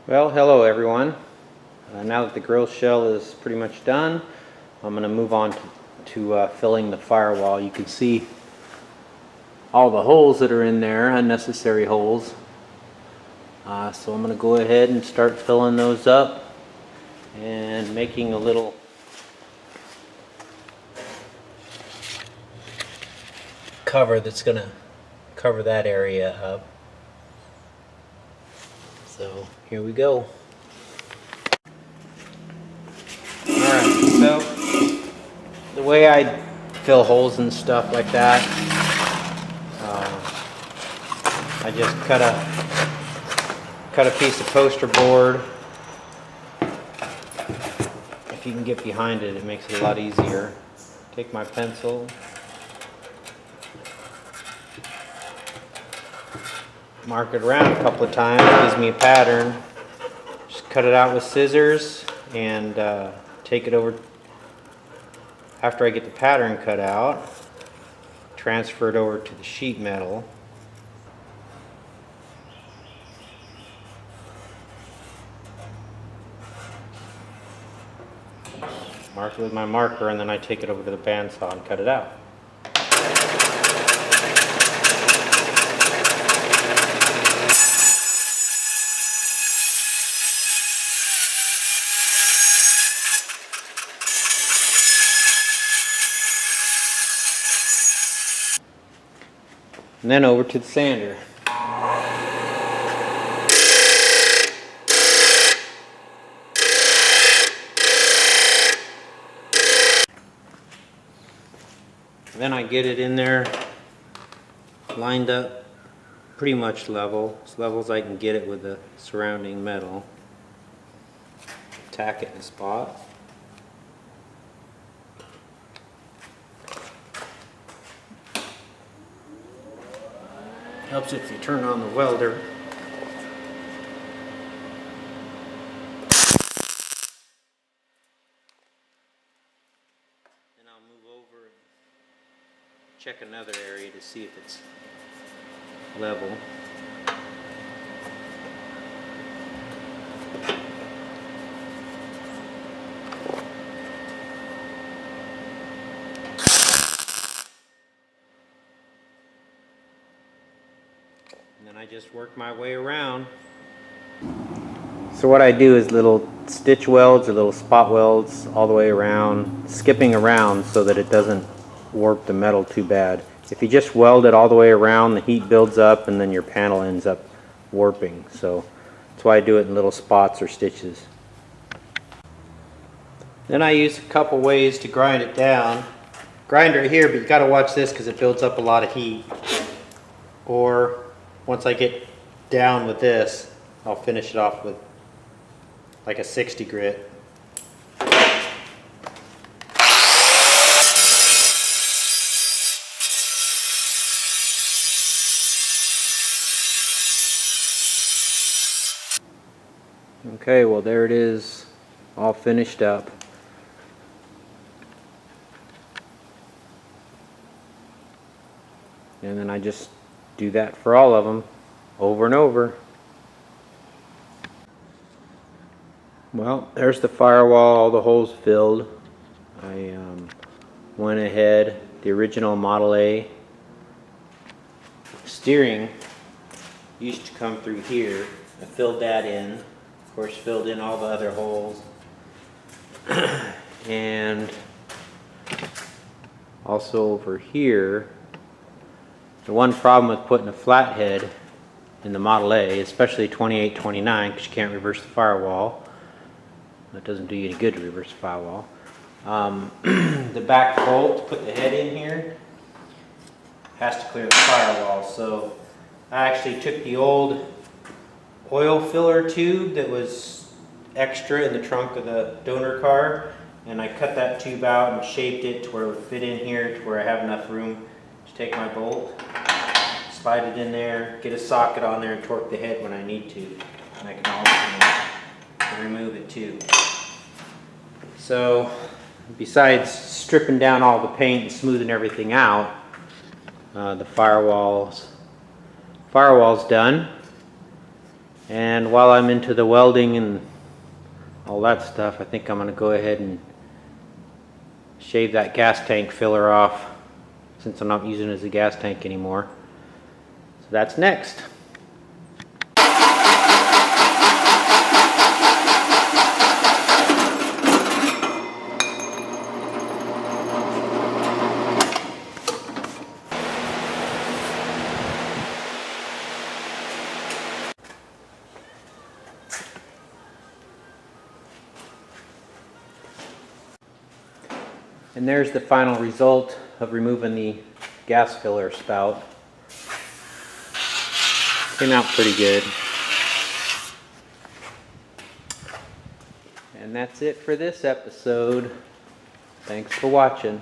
Well, hello everyone. Now that the grill shell is pretty much done, I'm going to move on to filling the firewall. You can see all the holes that are in there, unnecessary holes. So I'm going to go ahead and start filling those up and making a little cover that's going to cover that area up. So here we go. Alright, so the way I fill holes and stuff like that, I just cut a piece of poster board. If you can get behind it, it makes it a lot easier. Take my pencil, mark it around a couple of times, gives me a pattern. Just cut it out with scissors and take it over. After I get the pattern cut out, transfer it over to the sheet metal. Mark it with my marker, and then I take it over to the bandsaw and cut it out. And then over to the sander. And then I get it in there, lined up, pretty much level, as level as I can get it with the surrounding metal. Tack it in the spot. Helps if you turn on the welder. Then I'll move over and check another area to see if it's level. And then I just work my way around. So what I do is little stitch welds or little spot welds all the way around, skipping around so that it doesn't warp the metal too bad. If you just weld it all the way around, the heat builds up and then your panel ends up warping. So that's why I do it in little spots or stitches. Then I use a couple ways to grind it down. Grinder here, but you got to watch this because it builds up a lot of heat. Or once I get down with this, I'll finish it off with like a 60 grit. Okay, well there it is, all finished up. And then I just do that for all of them, over and over. Well, there's the firewall, all the holes filled. I went ahead, the original Model A steering used to come through here. I filled that in, of course filled in all the other holes. And also over here, the one problem with putting a flathead in the Model A, especially 2829, because you can't reverse the firewall. That doesn't do you any good to reverse the firewall. The back bolt to put the head in here has to clear the firewall. So I actually took the old oil filler tube that was extra in the trunk of the donor car, and I cut that tube out and shaped it to where it would fit in here, to where I have enough room to take my bolt, slide it in there, get a socket on there, and torque the head when I need to. And I can also remove it too. So besides stripping down all the paint and smoothing everything out, the firewall's done. And while I'm into the welding and all that stuff, I think I'm going to go ahead and shave that gas tank filler off, since I'm not using it as a gas tank anymore. So that's next. And there's the final result of removing the gas filler spout. Came out pretty good. And that's it for this episode. Thanks for watching.